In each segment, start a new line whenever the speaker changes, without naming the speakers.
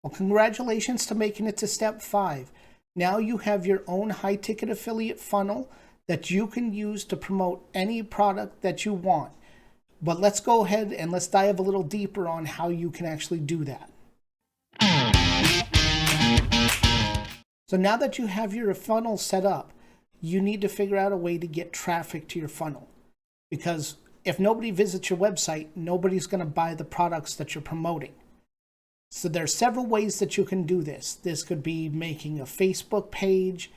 Well, congratulations to making it to step 5. Now you have your own high-ticket affiliate funnel that you can use to promote any product that you want. But let's go ahead and let's dive a little deeper on how you can actually do that. So now that you have your funnel set up, you need to figure out a way to get traffic to your funnel. Because if nobody visits your website, nobody's going to buy the products that you're promoting. So there's several ways that you can do this. This could be making a Facebook page.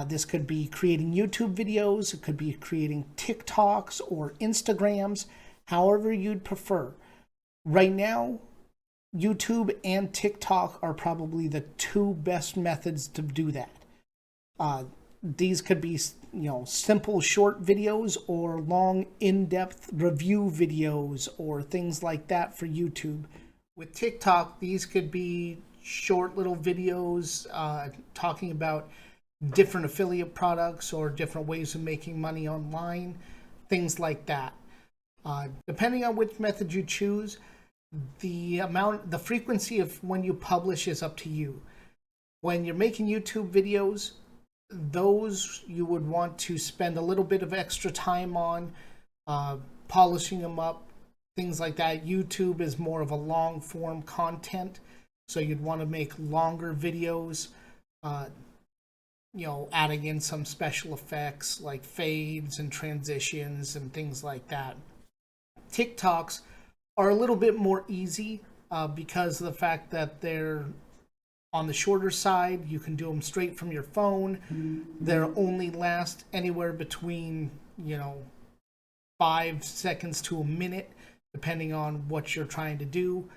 This could be creating YouTube videos. It could be creating TikToks or Instagrams, however you'd prefer. Right now, YouTube and TikTok are probably the two best methods to do that. These could be, simple short videos or long in-depth review videos or things like that for YouTube. With TikTok, these could be short little videos talking about different affiliate products or different ways of making money online, things like that. Depending on which method you choose, the frequency of when you publish is up to you. When you're making YouTube videos, those you would want to spend a little bit of extra time on, polishing them up, things like that. YouTube is more of a long form content, so you'd want to make longer videos, adding in some special effects like fades and transitions and things like that. TikToks are a little bit more easy because of the fact that they're on the shorter side. You can do them straight from your phone. They'll only last anywhere between 5 seconds to a minute, depending on what you're trying to do.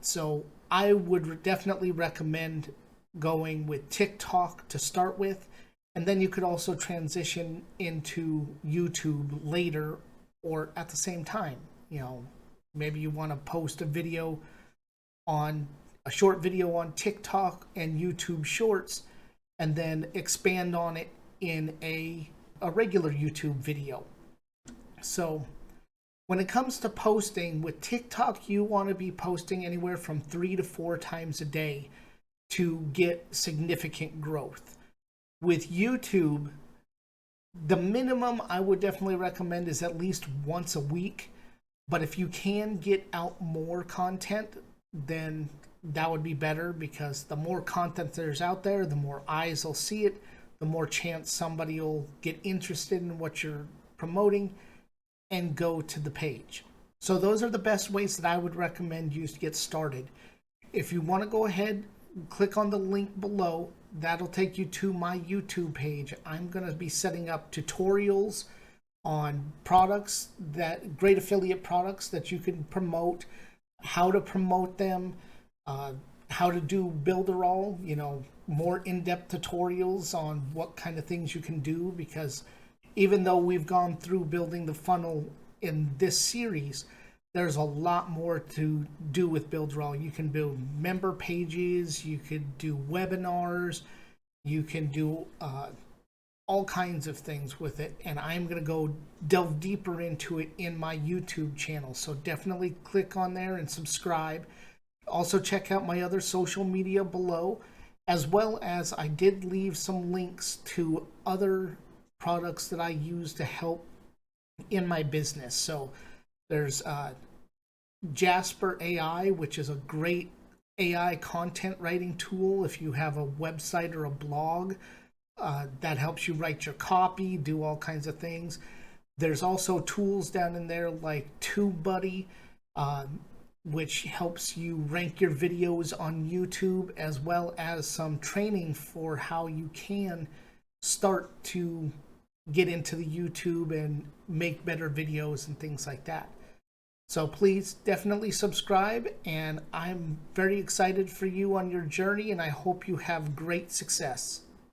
So I would definitely recommend going with TikTok to start with, and then you could also transition into YouTube later or at the same time. Maybe you want to post a short video on TikTok and YouTube Shorts, and then expand on it in a regular YouTube video. So when it comes to posting, with TikTok, you want to be posting anywhere from 3 to 4 times a day to get significant growth. With YouTube, the minimum I would definitely recommend is at least once a week. But if you can get out more content, then that would be better, because the more content there's out there, the more eyes will see it, the more chance somebody will get interested in what you're promoting and go to the page. So those are the best ways that I would recommend you to get started. If you want to go ahead, click on the link below. That'll take you to my YouTube page. I'm going to be setting up tutorials on products, great affiliate products that you can promote, how to promote them, how to do Builderall, more in-depth tutorials on what kind of things you can do. Because even though we've gone through building the funnel in this series, there's a lot more to do with Builderall. You can build member pages, you could do webinars, you can do all kinds of things with it, and I'm going to go delve deeper into it in my YouTube channel. So definitely click on there and subscribe. Also check out my other social media below, as well as I did leave some links to other products that I use to help in my business. So there's Jasper AI, which is a great AI content writing tool if you have a website or a blog. That helps you write your copy, do all kinds of things. There's also tools down in there like TubeBuddy, which helps you rank your videos on YouTube, as well as some training for how you can start to get into the YouTube and make better videos and things like that. So please definitely subscribe, and I'm very excited for you on your journey, and I hope you have great success.